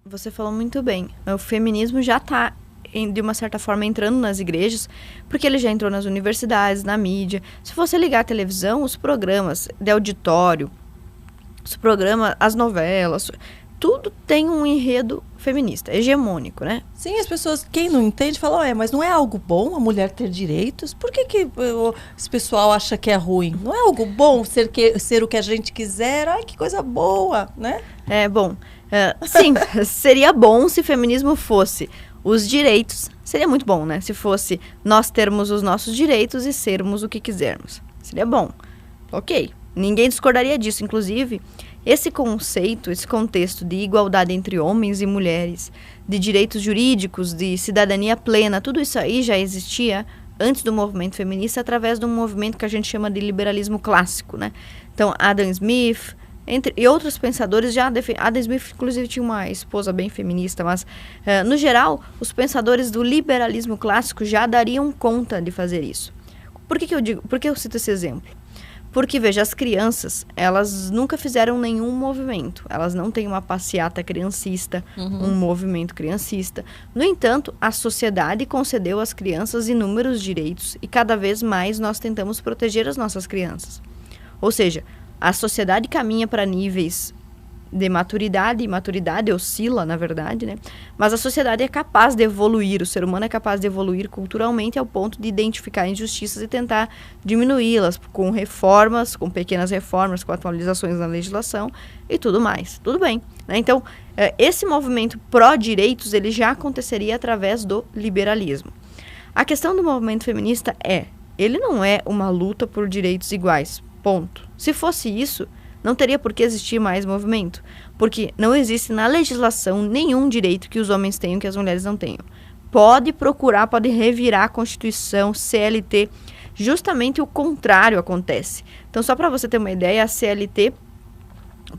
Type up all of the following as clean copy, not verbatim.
Você falou muito bem. O feminismo já está, de uma certa forma, entrando nas igrejas, porque ele já entrou nas universidades, na mídia. Se você ligar a televisão, os programas de auditório, os programas, as novelas, tudo tem um enredo feminista, hegemônico, né? Sim, as pessoas, quem não entende, fala, mas não é algo bom a mulher ter direitos? Por que esse pessoal acha que é ruim? Não é algo bom ser o que a gente quiser? Ai, que coisa boa, né? Sim, seria bom se feminismo fosse os direitos, seria muito bom, né? Se fosse nós termos os nossos direitos e sermos o que quisermos. Seria bom. Ok, ninguém discordaria disso. Inclusive, esse conceito, esse contexto de igualdade entre homens e mulheres, de direitos jurídicos, de cidadania plena, tudo isso aí já existia antes do movimento feminista através de um movimento que a gente chama de liberalismo clássico, né? Então, Adam Smith... e outros pensadores já Adam Smith, inclusive, tinha uma esposa bem feminista, mas, no geral, os pensadores do liberalismo clássico já dariam conta de fazer isso. Por que eu cito esse exemplo? Porque, veja, as crianças, elas nunca fizeram nenhum movimento. Elas não têm uma passeata criancista, um movimento criancista. No entanto, a sociedade concedeu às crianças inúmeros direitos e cada vez mais nós tentamos proteger as nossas crianças. Ou seja, a sociedade caminha para níveis de maturidade, e maturidade oscila, na verdade, né? Mas a sociedade é capaz de evoluir, o ser humano é capaz de evoluir culturalmente ao ponto de identificar injustiças e tentar diminuí-las com reformas, com pequenas reformas, com atualizações na legislação e tudo mais. Tudo bem, né? Então, esse movimento pró-direitos, ele já aconteceria através do liberalismo. A questão do movimento feminista ele não é uma luta por direitos iguais, ponto. Se fosse isso, não teria por que existir mais movimento, porque não existe na legislação nenhum direito que os homens tenham que as mulheres não tenham. Pode procurar, pode revirar a Constituição, CLT, justamente o contrário acontece. Então, só para você ter uma ideia, a CLT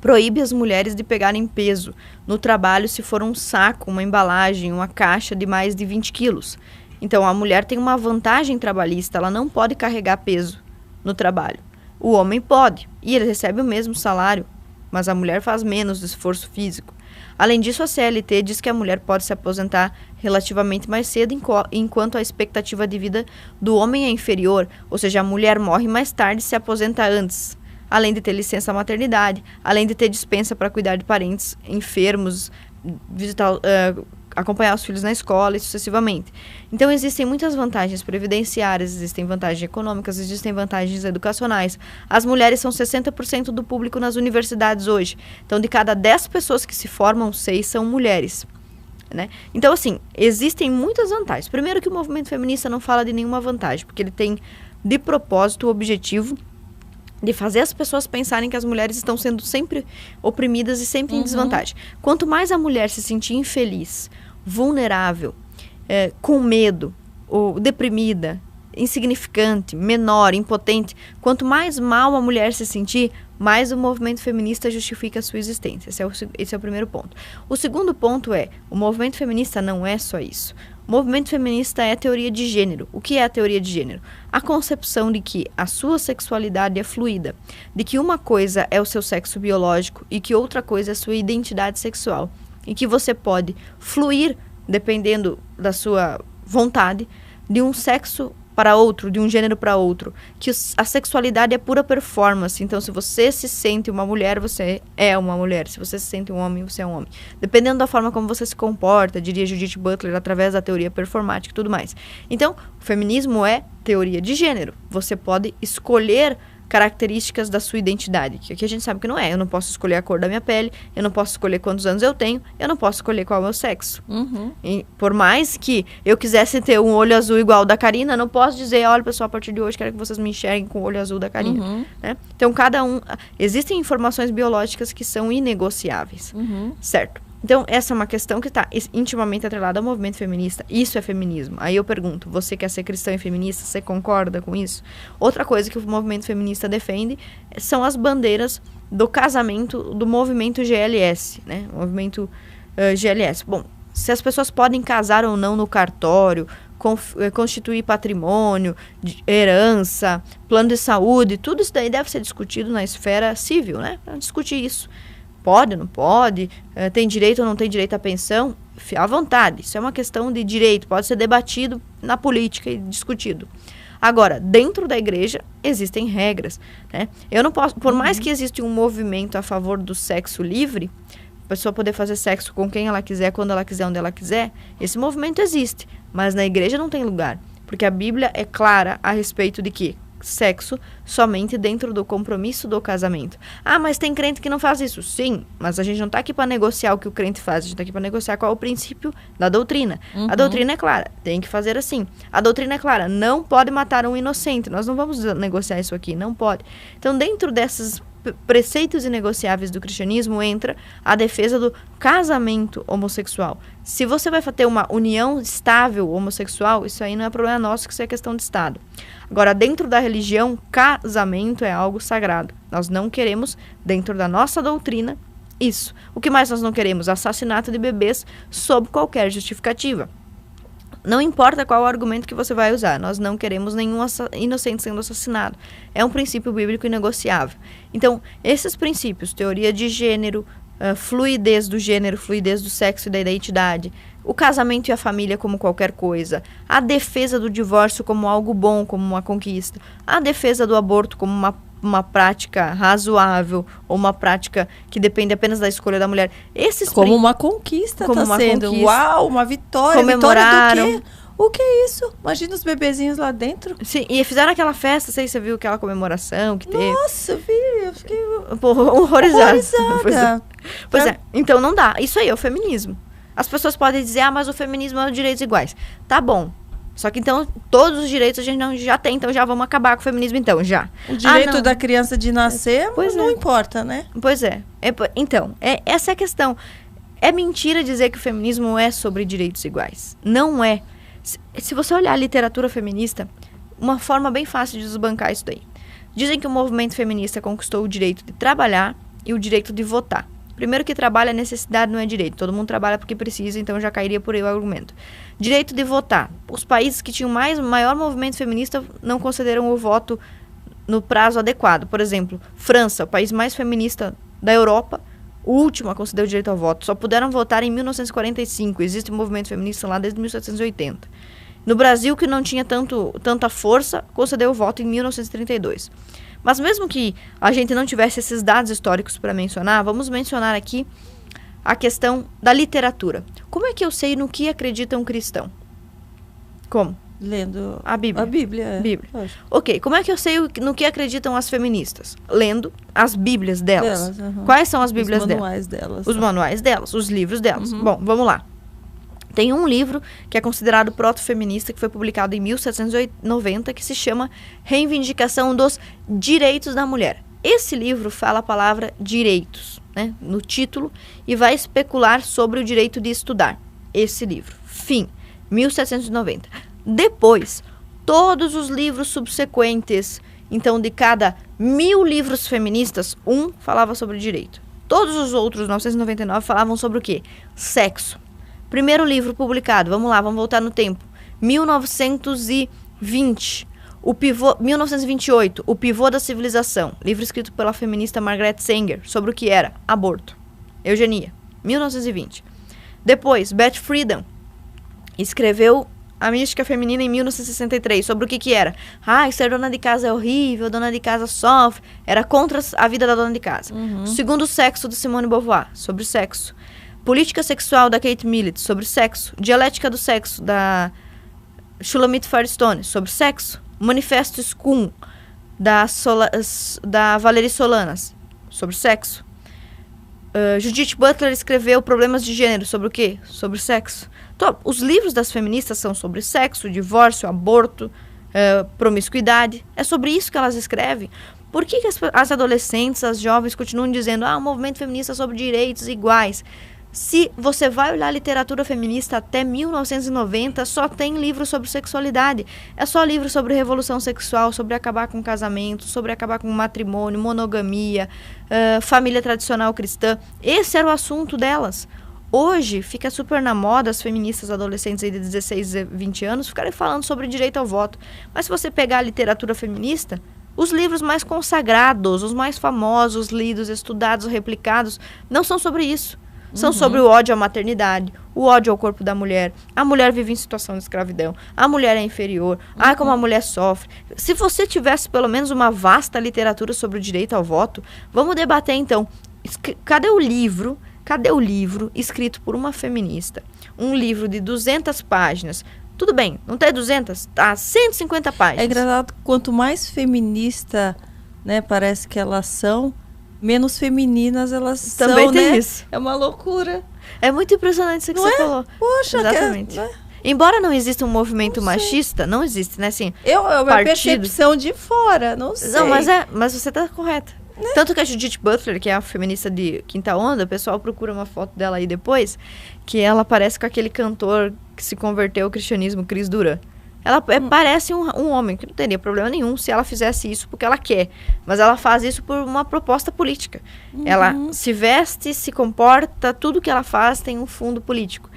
proíbe as mulheres de pegarem peso no trabalho se for um saco, uma embalagem, uma caixa de mais de 20 quilos. Então, a mulher tem uma vantagem trabalhista, ela não pode carregar peso no trabalho. O homem pode, e ele recebe o mesmo salário, mas a mulher faz menos esforço físico. Além disso, a CLT diz que a mulher pode se aposentar relativamente mais cedo, enquanto a expectativa de vida do homem é inferior, ou seja, a mulher morre mais tarde e se aposenta antes, além de ter licença maternidade, além de ter dispensa para cuidar de parentes enfermos, acompanhar os filhos na escola e sucessivamente. Então, existem muitas vantagens previdenciárias, existem vantagens econômicas, existem vantagens educacionais. As mulheres são 60% do público nas universidades hoje. Então, de cada 10 pessoas que se formam, 6 são mulheres, né? Então, assim, existem muitas vantagens. Primeiro que o movimento feminista não fala de nenhuma vantagem, porque ele tem de propósito o objetivo de fazer as pessoas pensarem que as mulheres estão sendo sempre oprimidas e sempre em desvantagem. Quanto mais a mulher se sentir infeliz, vulnerável, com medo, ou deprimida, insignificante, menor, impotente, quanto mais mal a mulher se sentir, mais o movimento feminista justifica a sua existência. Esse é o primeiro ponto. O segundo ponto o movimento feminista não é só isso. O movimento feminista é a teoria de gênero. O que é a teoria de gênero? A concepção de que a sua sexualidade é fluida, de que uma coisa é o seu sexo biológico e que outra coisa é a sua identidade sexual. E que você pode fluir, dependendo da sua vontade, de um sexo para outro, de um gênero para outro. Que a sexualidade é pura performance. Então, se você se sente uma mulher, você é uma mulher. Se você se sente um homem, você é um homem. Dependendo da forma como você se comporta, diria Judith Butler, através da teoria performática e tudo mais. Então, o feminismo é teoria de gênero. Você pode escolher características da sua identidade, que aqui a gente sabe que não é. Eu não posso escolher a cor da minha pele, eu não posso escolher quantos anos eu tenho, eu não posso escolher qual é o meu sexo. E por mais que eu quisesse ter um olho azul igual ao da Karina, eu não posso dizer, olha, pessoal, a partir de hoje quero que vocês me enxerguem com o olho azul da Karina. Né? Então, existem informações biológicas que são inegociáveis, certo? Então, essa é uma questão que está intimamente atrelada ao movimento feminista. Isso é feminismo. Aí eu pergunto, você quer ser cristã e feminista? Você concorda com isso? Outra coisa que o movimento feminista defende são as bandeiras do casamento, do movimento GLS, né? O movimento GLS. Bom, se as pessoas podem casar ou não no cartório, constituir patrimônio, herança, plano de saúde, tudo isso daí deve ser discutido na esfera civil, né? Para discutir isso. pode, não pode, tem direito ou não tem direito à pensão, à vontade. Isso é uma questão de direito, pode ser debatido na política e discutido. Agora, dentro da igreja, existem regras, né? Eu não posso, por mais que exista um movimento a favor do sexo livre, a pessoa poder fazer sexo com quem ela quiser, quando ela quiser, onde ela quiser, esse movimento existe, mas na igreja não tem lugar, porque a Bíblia é clara a respeito de que sexo somente dentro do compromisso do casamento. Ah, mas tem crente que não faz isso. Sim, mas a gente não está aqui para negociar o que o crente faz, a gente está aqui para negociar qual é o princípio da doutrina. A doutrina é clara, tem que fazer assim. A doutrina é clara, não pode matar um inocente. Nós não vamos negociar isso aqui, não pode. Então, dentro desses preceitos inegociáveis do cristianismo entra a defesa do casamento homossexual. Se você vai ter uma união estável homossexual, isso aí não é problema nosso, que isso é questão de Estado. Agora, dentro da religião, casamento é algo sagrado. Nós não queremos, dentro da nossa doutrina, isso. O que mais nós não queremos? Assassinato de bebês sob qualquer justificativa. Não importa qual o argumento que você vai usar, nós não queremos nenhum inocente sendo assassinado. É um princípio bíblico inegociável. Então, esses princípios, teoria de gênero, fluidez do gênero, fluidez do sexo e da identidade, o casamento e a família como qualquer coisa, a defesa do divórcio como algo bom, como uma conquista, a defesa do aborto como uma prática razoável ou uma prática que depende apenas da escolha da mulher. Como uma conquista está sendo. Conquista. Uau, uma vitória. Comemoraram. Vitória do quê? O que é isso? Imagina os bebezinhos lá dentro. Sim, e fizeram aquela festa, sei se você viu aquela comemoração que teve. Nossa, vi, eu fiquei horrorizada. Pois É. é, então não dá. Isso aí é o feminismo. As pessoas podem dizer, mas o feminismo é os direitos iguais. Tá bom. Só que então, todos os direitos a gente não, já tem, então já vamos acabar com o feminismo então, já. O direito da criança de nascer, Pois não é. importa, né? Pois é. Então, essa é a questão. É mentira dizer que o feminismo é sobre direitos iguais. Não é. Se você olhar a literatura feminista, uma forma bem fácil de desbancar isso daí. Dizem que o movimento feminista conquistou o direito de trabalhar e o direito de votar. Primeiro que trabalho é necessidade, não é direito. Todo mundo trabalha porque precisa, então já cairia por aí o argumento. Direito de votar. Os países que tinham maior movimento feminista não concederam o voto no prazo adequado. Por exemplo, França, o país mais feminista da Europa, o último a conceder o direito ao voto. Só puderam votar em 1945. Existe um movimento feminista lá desde 1780. No Brasil, que não tinha tanta força, concedeu o voto em 1932. Mas mesmo que a gente não tivesse esses dados históricos para mencionar, vamos mencionar aqui a questão da literatura. Como é que eu sei no que acredita um cristão? Como? Lendo a Bíblia. A Bíblia, é. Bíblia. Ok, como é que eu sei no que acreditam as feministas? Lendo as Bíblias delas. Quais são as Bíblias delas? Os manuais delas. Os manuais delas, os livros delas. Bom, vamos lá. Tem um livro que é considerado proto-feminista, que foi publicado em 1790, que se chama Reivindicação dos Direitos da Mulher. Esse livro fala a palavra direitos, né, no título, e vai especular sobre o direito de estudar. Esse livro. Fim. 1790. Depois, todos os livros subsequentes, então de cada 1000 livros feministas, um falava sobre direito. Todos os outros, 999, falavam sobre o quê? Sexo. Primeiro livro publicado, vamos lá, vamos voltar no tempo. 1920, 1928, O Pivô da Civilização, livro escrito pela feminista Margaret Sanger, sobre o que era aborto, eugenia, 1920. Depois, Beth Friedan escreveu A Mística Feminina em 1963, sobre o que era. Ser dona de casa é horrível, dona de casa sofre, era contra a vida da dona de casa. Segundo Sexo, de Simone de Beauvoir, sobre sexo. Política Sexual, da Kate Millett, sobre sexo. Dialética do Sexo, da Shulamit Firestone, sobre sexo. Manifesto Scum, da Valerie Solanas, sobre sexo. Judith Butler escreveu Problemas de Gênero, sobre o quê? Sobre sexo. Então, os livros das feministas são sobre sexo, divórcio, aborto, promiscuidade. É sobre isso que elas escrevem. Por que as adolescentes, as jovens continuam dizendo o movimento feminista é sobre direitos iguais? Se você vai olhar a literatura feminista até 1990, só tem livro sobre sexualidade. É só livro sobre revolução sexual, sobre acabar com casamento, sobre acabar com matrimônio, monogamia, família tradicional cristã. Esse era o assunto delas. Hoje, fica super na moda as feministas adolescentes aí de 16 a 20 anos ficarem falando sobre direito ao voto. Mas se você pegar a literatura feminista, Os livros mais consagrados, os mais famosos, lidos, estudados, replicados, não são sobre isso. São sobre o ódio à maternidade, o ódio ao corpo da mulher. A mulher vive em situação de escravidão. A mulher é inferior. Como a mulher sofre. Se você tivesse pelo menos uma vasta literatura sobre o direito ao voto, vamos debater então. Cadê o livro? Cadê o livro escrito por uma feminista? Um livro de 200 páginas. Tudo bem, não tem 200, tá 150 páginas. É engraçado, quanto mais feminista, né, parece que elas são, menos femininas elas Também são, tem né? isso. É uma loucura. É muito impressionante isso que você falou. Poxa, exatamente. né? Embora não exista um movimento machista, não existe, né? Assim, É uma partido. percepção de fora, não sei. Não, mas você tá correta. Né? Tanto que a Judith Butler, que é a feminista de Quinta Onda, o pessoal procura uma foto dela aí depois, que ela parece com aquele cantor que se converteu ao cristianismo, Chris Duran. Ela parece um homem, que não teria problema nenhum se ela fizesse isso porque ela quer. Mas ela faz isso por uma proposta política. Ela se veste, se comporta, tudo que ela faz tem um fundo político.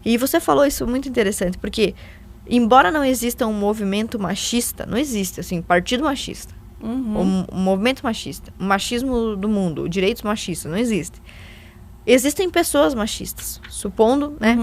E você falou isso muito interessante, porque embora não exista um movimento machista, não existe, assim, partido machista. Um movimento machista, o machismo do mundo, direitos machistas, não existe. Existem pessoas machistas, supondo, né?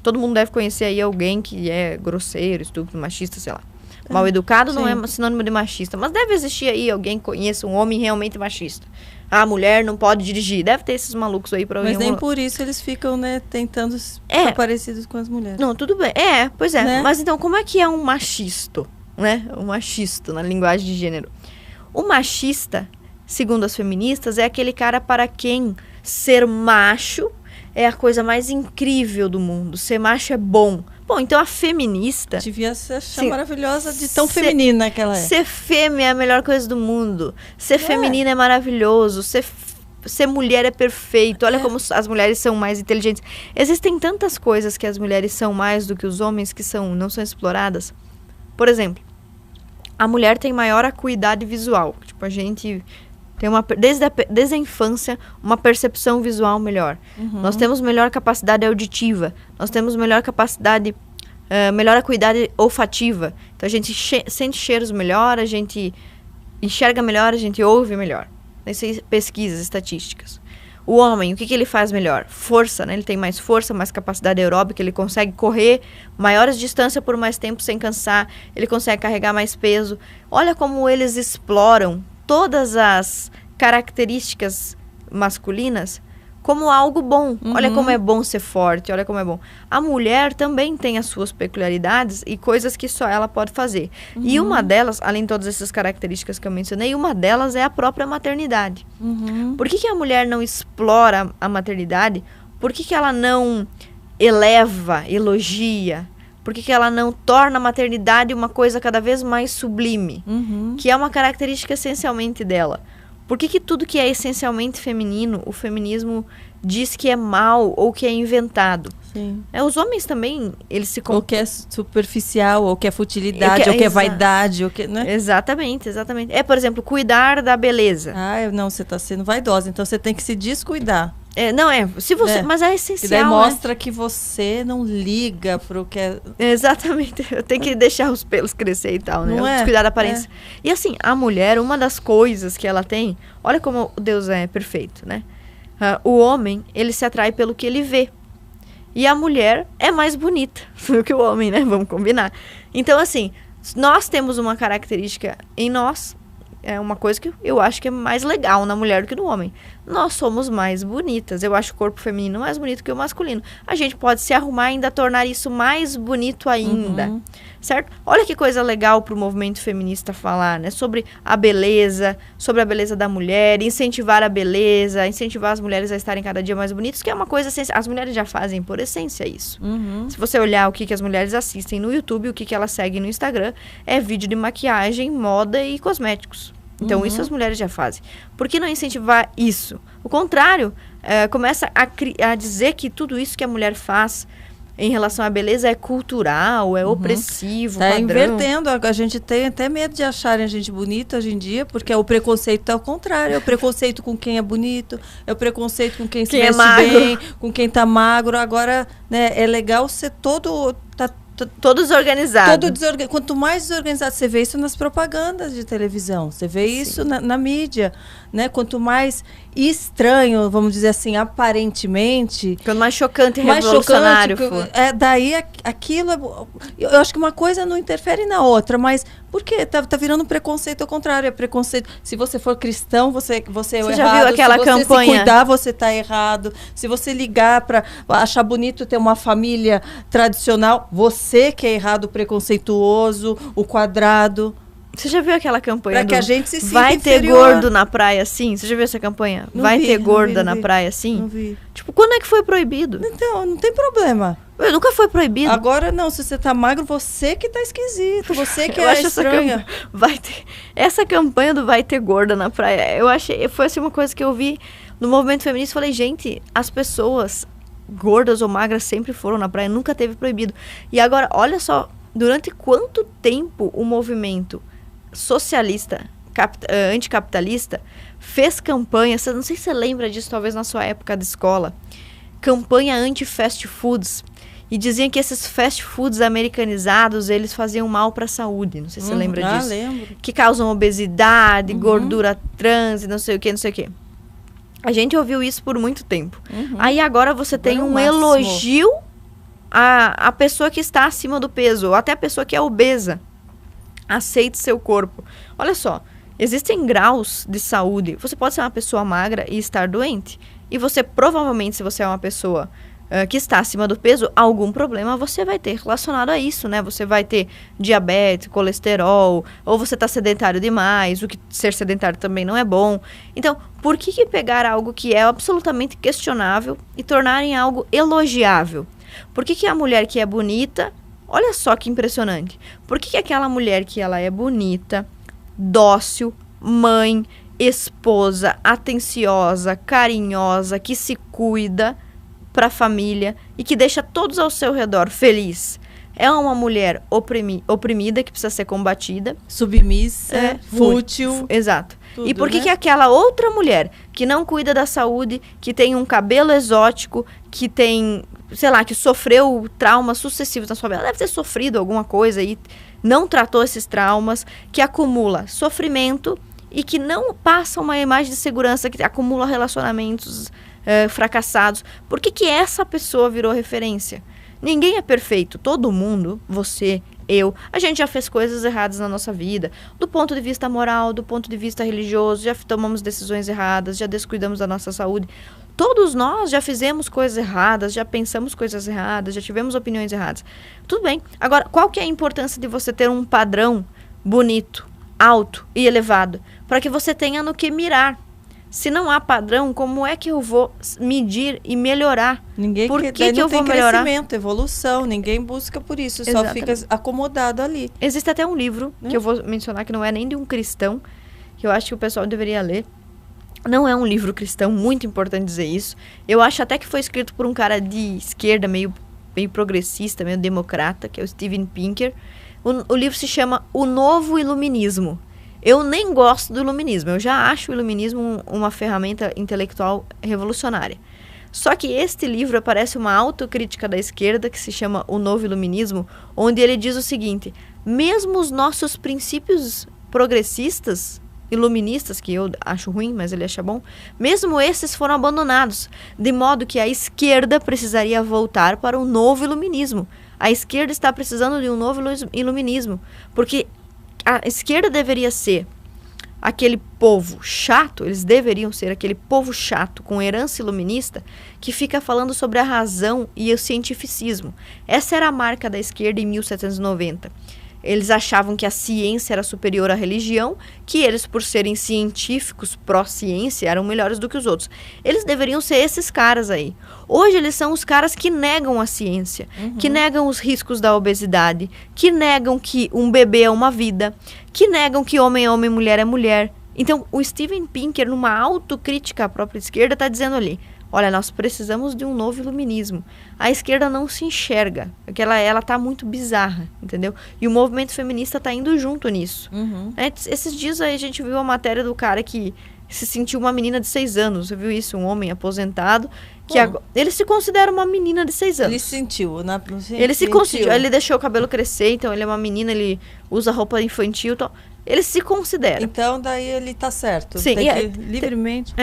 Todo mundo deve conhecer aí alguém que é grosseiro, estúpido, machista, sei lá. Mal educado não é sinônimo de machista, mas deve existir aí alguém que conheça um homem realmente machista. A mulher não pode dirigir. Deve ter esses malucos aí pra alguém. Mas nem por isso eles ficam, né, tentando ficar parecidos com as mulheres. Não, tudo bem. Pois é. Né? Mas então, como é que é um machisto, né? Um machisto na linguagem de gênero. O machista, segundo as feministas, é aquele cara para quem ser macho é a coisa mais incrível do mundo. Ser macho é bom. Bom, então a feminista... Devia se achar maravilhosa de tão feminina que ela é. Ser fêmea é a melhor coisa do mundo. Ser feminina é maravilhoso. Ser mulher é perfeito. Olha como as mulheres são mais inteligentes. Existem tantas coisas que as mulheres são mais do que os homens que não são exploradas. Por exemplo, a mulher tem maior acuidade visual. Tipo, a gente tem desde a infância uma percepção visual melhor. Nós temos melhor capacidade auditiva. Nós temos melhor capacidade, melhor acuidade olfativa. Então a gente sente cheiros melhor, a gente enxerga melhor, a gente ouve melhor. Essas pesquisas estatísticas. O homem, o que ele faz melhor? Força, né? Ele tem mais força, mais capacidade aeróbica, ele consegue correr maiores distâncias por mais tempo sem cansar, ele consegue carregar mais peso. Olha como eles exploram todas as características masculinas como algo bom. Olha como é bom ser forte, olha como é bom. A mulher também tem as suas peculiaridades e coisas que só ela pode fazer. E uma delas, além de todas essas características que eu mencionei, uma delas é a própria maternidade. Por que a mulher não explora a maternidade? Por que ela não eleva, elogia? Por que ela não torna a maternidade uma coisa cada vez mais sublime? Que é uma característica essencialmente dela. Por que tudo que é essencialmente feminino, o feminismo diz que é mal ou que é inventado? Sim. Os homens também, eles se... Ou que é superficial, ou que é futilidade, ou que é vaidade, ou que, né? Exatamente. Por exemplo, cuidar da beleza. Não, você está sendo vaidosa, então você tem que se descuidar. Se você, mas é essencial. E daí mostra que você não liga pro que é... Exatamente, eu tenho que deixar os pelos crescer e tal, né? Descuidar da aparência. E assim, a mulher, uma das coisas que ela tem, olha como Deus é perfeito, né? O homem, ele se atrai pelo que ele vê. E a mulher é mais bonita do que o homem, né? Vamos combinar. Então, assim, nós temos uma característica em nós, é uma coisa que eu acho que é mais legal na mulher do que no homem. Nós somos mais bonitas. Eu acho o corpo feminino mais bonito que o masculino. A gente pode se arrumar e ainda tornar isso mais bonito ainda. Certo? Olha que coisa legal para o movimento feminista falar, né? Sobre a beleza da mulher, incentivar a beleza, incentivar as mulheres a estarem cada dia mais bonitas, que é uma coisa... As mulheres já fazem por essência isso. Se você olhar o que as mulheres assistem no YouTube, o que elas seguem no Instagram, é vídeo de maquiagem, moda e cosméticos. Então, isso as mulheres já fazem. Por que não incentivar isso? O contrário, começa a dizer que tudo isso que a mulher faz em relação à beleza é cultural, é opressivo, Tá padrão. invertendo. A gente tem até medo de acharem a gente bonita hoje em dia, porque o preconceito é o contrário. É o preconceito com quem é bonito, é o preconceito com quem se veste bem, com quem tá magro. Agora, né, é legal ser todo... Todo desorganizado. Quanto mais desorganizado, você vê isso nas propagandas de televisão, você vê isso na mídia, né? Quanto mais estranho, vamos dizer assim, aparentemente... Quanto mais chocante e revolucionário for. Daí aquilo... Eu acho que uma coisa não interfere na outra, mas por quê? Tá virando um preconceito ao contrário, é preconceito. Se você for cristão, você é o errado. Já viu aquela se você campanha? Se cuidar, você tá errado. Se você ligar para achar bonito ter uma família tradicional, você que é errado, preconceituoso, o quadrado. Você já viu aquela campanha pra que a gente se sinta vai inferior. ter gordo na praia assim? Você já viu essa campanha? Vai ter gorda na praia assim? Não vi. Tipo, quando é que foi proibido? Então, não tem problema. Nunca foi proibido. Agora não, se você tá magro, você que tá esquisito, você que é estranha. Essa campanha do vai ter gorda na praia, foi assim uma coisa que eu vi no movimento feminista, falei, gente, as pessoas gordas ou magras sempre foram na praia, nunca teve proibido. E agora, olha só, durante quanto tempo o movimento socialista, anticapitalista, fez campanha, não sei se você lembra disso, talvez na sua época de escola, campanha anti-fast foods, e diziam que esses fast foods americanizados, eles faziam mal para a saúde, não sei se você lembra disso. Lembro. Que causam obesidade, gordura trans, não sei o que, não sei o que. A gente ouviu isso por muito tempo. Aí agora você tem um elogio à pessoa que está acima do peso, ou até a pessoa que é obesa. Aceite seu corpo. Olha só, existem graus de saúde. Você pode ser uma pessoa magra e estar doente. E você provavelmente, se você é uma pessoa que está acima do peso, algum problema você vai ter relacionado a isso, né? Você vai ter diabetes, colesterol, ou você está sedentário demais, o que ser sedentário também não é bom. Então, por que pegar algo que é absolutamente questionável e tornar em algo elogiável? Por que a mulher que é bonita... Olha só que impressionante. Por que aquela mulher que ela é bonita, dócil, mãe, esposa, atenciosa, carinhosa, que se cuida para a família e que deixa todos ao seu redor feliz, é uma mulher oprimida que precisa ser combatida, submissa, fútil. Exato. Tudo, e por que né? aquela outra mulher que não cuida da saúde, que tem um cabelo exótico, que tem, sei lá, que sofreu traumas sucessivos na sua vida, ela deve ter sofrido alguma coisa e não tratou esses traumas, que acumula sofrimento e que não passa uma imagem de segurança, que acumula relacionamentos fracassados. Por que essa pessoa virou referência? Ninguém é perfeito. Todo mundo, você, eu, a gente já fez coisas erradas na nossa vida. Do ponto de vista moral, do ponto de vista religioso, já tomamos decisões erradas, já descuidamos da nossa saúde. Todos nós já fizemos coisas erradas, já pensamos coisas erradas, já tivemos opiniões erradas. Tudo bem. Agora, qual que é a importância de você ter um padrão bonito, alto e elevado? Para que você tenha no que mirar. Se não há padrão, como é que eu vou medir e melhorar? Por que eu vou melhorar? Crescimento, evolução, ninguém busca por isso, só fica acomodado ali. Existe até um livro, que eu vou mencionar, que não é nem de um cristão, que eu acho que o pessoal deveria ler. Não é um livro cristão, muito importante dizer isso. Eu acho até que foi escrito por um cara de esquerda, meio progressista, meio democrata, que é o Steven Pinker. O livro se chama O Novo Iluminismo. Eu nem gosto do iluminismo, eu já acho o iluminismo uma ferramenta intelectual revolucionária. Só que este livro parece uma autocrítica da esquerda, que se chama O Novo Iluminismo, onde ele diz o seguinte: mesmo os nossos princípios progressistas, iluministas, que eu acho ruim, mas ele acha bom, mesmo esses foram abandonados, de modo que a esquerda precisaria voltar para um novo iluminismo. A esquerda está precisando de um novo iluminismo, porque a esquerda deveria ser aquele povo chato, eles deveriam ser aquele povo chato com herança iluminista que fica falando sobre a razão e o cientificismo. Essa era a marca da esquerda em 1790. Eles achavam que a ciência era superior à religião, que eles, por serem científicos, pró-ciência, eram melhores do que os outros. Eles deveriam ser esses caras aí. Hoje eles são os caras que negam a ciência, que negam os riscos da obesidade, que negam que um bebê é uma vida, que negam que homem é homem, mulher é mulher. Então, o Steven Pinker, numa autocrítica à própria esquerda, está dizendo ali: olha, nós precisamos de um novo iluminismo. A esquerda não se enxerga, porque ela está muito bizarra, entendeu? E o movimento feminista está indo junto nisso. Esses dias aí a gente viu a matéria do cara que se sentiu uma menina de 6 anos. Você viu isso? Um homem aposentado, que ele se considera uma menina de 6 anos. Ele sentiu, né? Ele se considera, ele deixou o cabelo crescer, então ele é uma menina, ele usa roupa infantil, então ele se considera. Então daí ele tá certo. Sim, tem que livremente.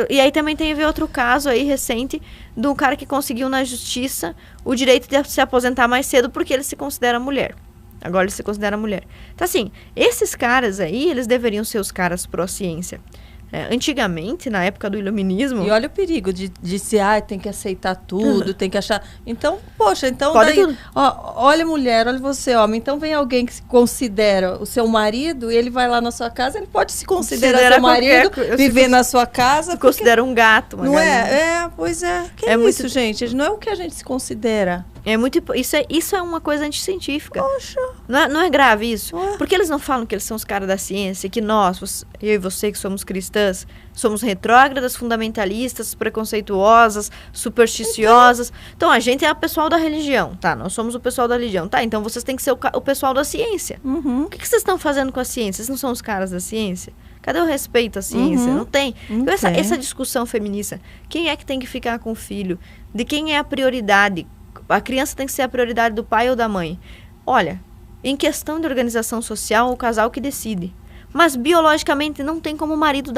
E aí também tem a ver outro caso aí recente de um cara que conseguiu na justiça o direito de se aposentar mais cedo porque ele se considera mulher. Agora ele se considera mulher. Então assim, esses caras aí, eles deveriam ser os caras pró-ciência. Antigamente, na época do iluminismo... E olha o perigo de se, tem que aceitar tudo, tem que achar... Então, poxa, então pode daí... olha mulher, olha você homem. Então vem alguém que se considera o seu marido e ele vai lá na sua casa, ele pode se considerar seu marido, viver na sua casa. Se considera um gato, uma galinha. Pois é. Que é isso, gente? Não é o que a gente se considera. Isso é uma coisa anticientífica. Poxa. Não é grave isso? Porque eles não falam que eles são os caras da ciência, que nós, eu e você que somos cristãs, somos retrógradas, fundamentalistas, preconceituosas, supersticiosas. Então a gente é o pessoal da religião, tá? Nós somos o pessoal da religião, tá? Então vocês têm que ser o pessoal da ciência. Uhum. O que vocês estão fazendo com a ciência? Vocês não são os caras da ciência? Cadê o respeito à ciência? Não tem. Então, essa discussão feminista, quem é que tem que ficar com o filho? De quem é a prioridade? A criança tem que ser a prioridade do pai ou da mãe. Olha, em questão de organização social, o casal que decide. Mas biologicamente não tem como o marido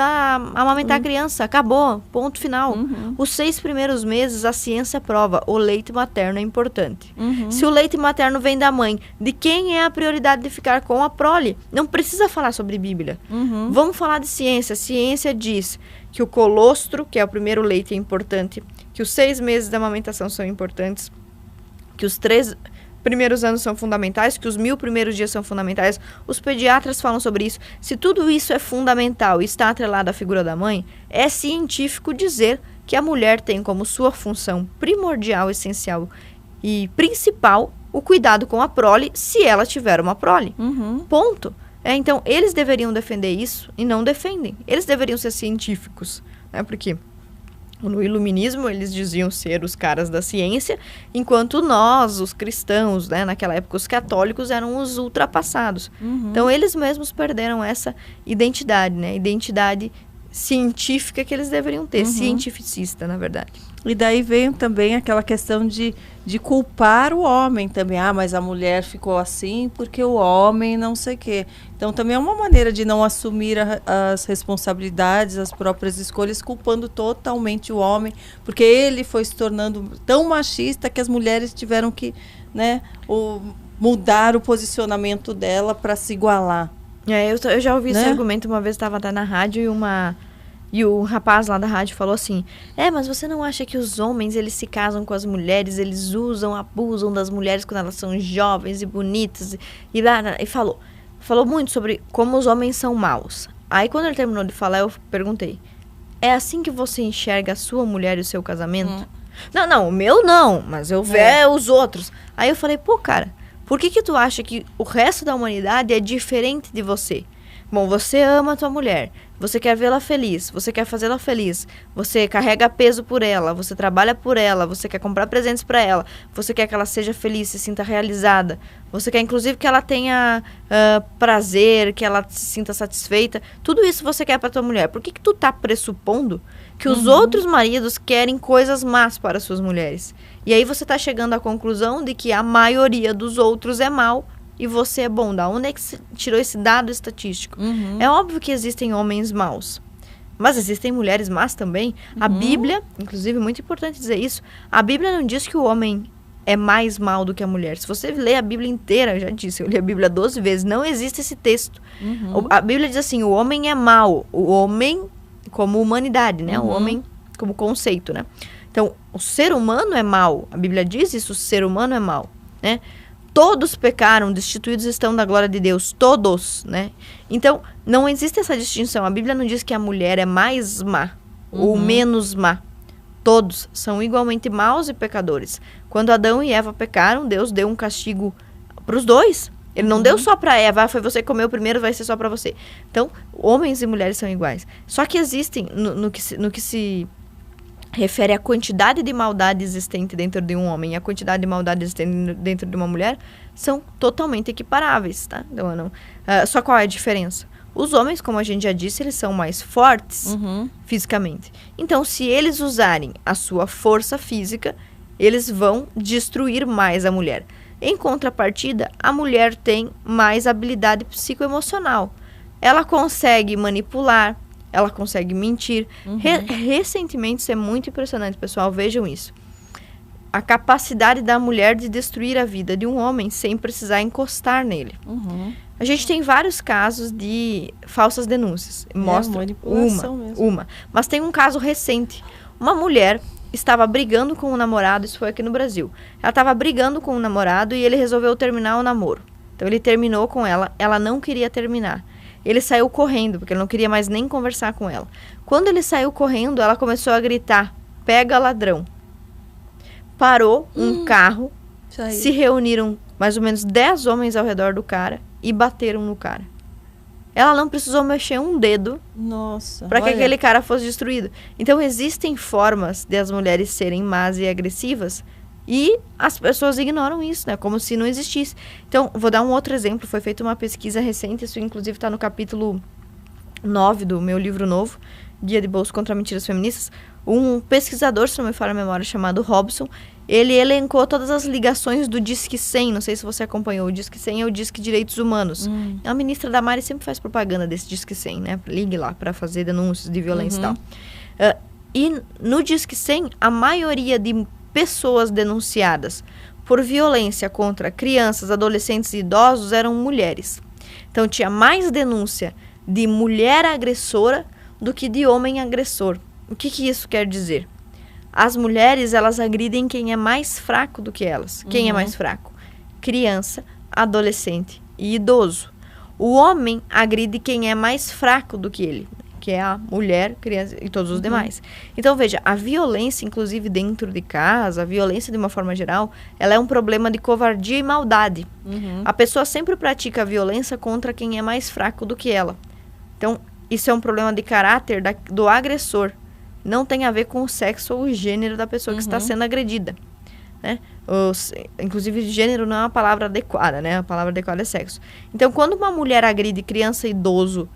amamentar a criança. Acabou, ponto final. Os 6 primeiros meses a ciência prova, o leite materno é importante. Se o leite materno vem da mãe, de quem é a prioridade de ficar com a prole? Não precisa falar sobre Bíblia. Vamos falar de ciência. A ciência diz que o colostro, que é o primeiro leite, é importante, que os 6 meses da amamentação são importantes, que os 3 primeiros anos são fundamentais, que os 1000 primeiros dias são fundamentais. Os pediatras falam sobre isso. Se tudo isso é fundamental e está atrelado à figura da mãe, é científico dizer que a mulher tem como sua função primordial, essencial e principal o cuidado com a prole, se ela tiver uma prole. Ponto. Então, eles deveriam defender isso e não defendem. Eles deveriam ser científicos, né? Porque no iluminismo, eles diziam ser os caras da ciência, enquanto nós, os cristãos, né, naquela época, os católicos eram os ultrapassados. Então, eles mesmos perderam essa identidade, né? Identidade científica que eles deveriam ter, cientificista, na verdade. E daí veio também aquela questão de culpar o homem também. Mas a mulher ficou assim porque o homem não sei o quê. Então também é uma maneira de não assumir as responsabilidades, as próprias escolhas, culpando totalmente o homem, porque ele foi se tornando tão machista que as mulheres tiveram que, né, mudar o posicionamento dela para se igualar. Eu já ouvi esse argumento uma vez, estava na rádio e o rapaz lá da rádio falou assim, mas você não acha que os homens, eles se casam com as mulheres, eles abusam das mulheres quando elas são jovens e bonitas, e falou muito sobre como os homens são maus. Aí quando ele terminou de falar, eu perguntei, é assim que você enxerga a sua mulher e o seu casamento? Não, o meu não, mas eu vejo os outros. Aí eu falei, cara, por que tu acha que o resto da humanidade é diferente de você? Bom, você ama a tua mulher, você quer vê-la feliz, você quer fazê-la feliz, você carrega peso por ela, você trabalha por ela, você quer comprar presentes para ela, você quer que ela seja feliz, se sinta realizada, você quer inclusive que ela tenha prazer, que ela se sinta satisfeita. Tudo isso você quer para tua mulher. Por que tu tá pressupondo que os outros maridos querem coisas más para suas mulheres? E aí você tá chegando à conclusão de que a maioria dos outros é mal e você é bom. Da onde é que você tirou esse dado estatístico? É óbvio que existem homens maus, mas existem mulheres más também. A Bíblia, inclusive, muito importante dizer isso, a Bíblia não diz que o homem é mais mal do que a mulher. Se você ler a Bíblia inteira, eu já disse, eu li a Bíblia 12 vezes, não existe esse texto. A Bíblia diz assim, o homem é mau, o homem como humanidade, né? O homem como conceito, né? Então, o ser humano é mau. A Bíblia diz isso, o ser humano é mau, né? Todos pecaram, destituídos estão da glória de Deus. Todos, né? Então, não existe essa distinção. A Bíblia não diz que a mulher é mais má ou menos má. Todos são igualmente maus e pecadores. Quando Adão e Eva pecaram, Deus deu um castigo para os dois. Ele não deu só para Eva, foi você que comeu primeiro, vai ser só para você. Então, homens e mulheres são iguais. Só que existem, no que se refere à quantidade de maldade existente dentro de um homem e a quantidade de maldade existente dentro de uma mulher, são totalmente equiparáveis, tá? Então, só qual é a diferença? Os homens, como a gente já disse, eles são mais fortes Uhum. fisicamente. Então, se eles usarem a sua força física, eles vão destruir mais a mulher. Em contrapartida, a mulher tem mais habilidade psicoemocional. Ela consegue manipular, ela consegue mentir. Recentemente, isso é muito impressionante, pessoal, vejam isso. A capacidade da mulher de destruir a vida de um homem sem precisar encostar nele. Uhum. A gente tem vários casos de falsas denúncias. Mostra manipulação mesmo. uma. Mas tem um caso recente. Uma mulher estava brigando com o namorado, isso foi aqui no Brasil. Ela estava brigando com o namorado e ele resolveu terminar o namoro. Então ele terminou com ela não queria terminar. Ele saiu correndo, porque ele não queria mais nem conversar com ela. Quando ele saiu correndo, ela começou a gritar, pega ladrão. Parou um carro, Isso aí. se reuniram mais ou menos 10 homens ao redor do cara e bateram no cara. Ela não precisou mexer um dedo Nossa. para que olha. aquele cara fosse destruído. Então, existem formas de as mulheres serem más e agressivas e as pessoas ignoram isso, né? Como se não existisse. Então, vou dar um outro exemplo. Foi feita uma pesquisa recente, isso inclusive está no capítulo 9 do meu livro novo, Guia de Bolso contra Mentiras Feministas. Um pesquisador, se não me falha a memória, chamado Robson, ele elencou todas as ligações do Disque 100. Não sei se você acompanhou. O Disque 100 é o Disque Direitos Humanos. A ministra Damares sempre faz propaganda desse Disque 100, né? Ligue lá para fazer denúncias de violência e tal. E no Disque 100, a maioria de pessoas denunciadas por violência contra crianças, adolescentes e idosos eram mulheres. Então, tinha mais denúncia de mulher agressora do que de homem agressor. O que isso quer dizer? As mulheres, elas agridem quem é mais fraco do que elas. Quem é mais fraco? Criança, adolescente e idoso. O homem agride quem é mais fraco do que ele, que é a mulher, criança e todos os demais. Então, veja, a violência, inclusive dentro de casa, a violência de uma forma geral, ela é um problema de covardia e maldade. A pessoa sempre pratica a violência contra quem é mais fraco do que ela. Então, isso é um problema de caráter do agressor. Não tem a ver com o sexo ou o gênero da pessoa que está sendo agredida, né? Inclusive, gênero não é uma palavra adequada, né? A palavra adequada é sexo. Então, quando uma mulher agride criança, idoso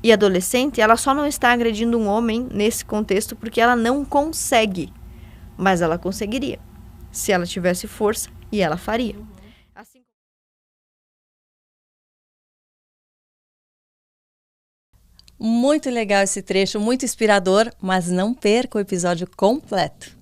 e adolescente, ela só não está agredindo um homem nesse contexto porque ela não consegue. Mas ela conseguiria. Se ela tivesse força, e ela faria. Assim... Muito legal esse trecho, muito inspirador, mas não perca o episódio completo.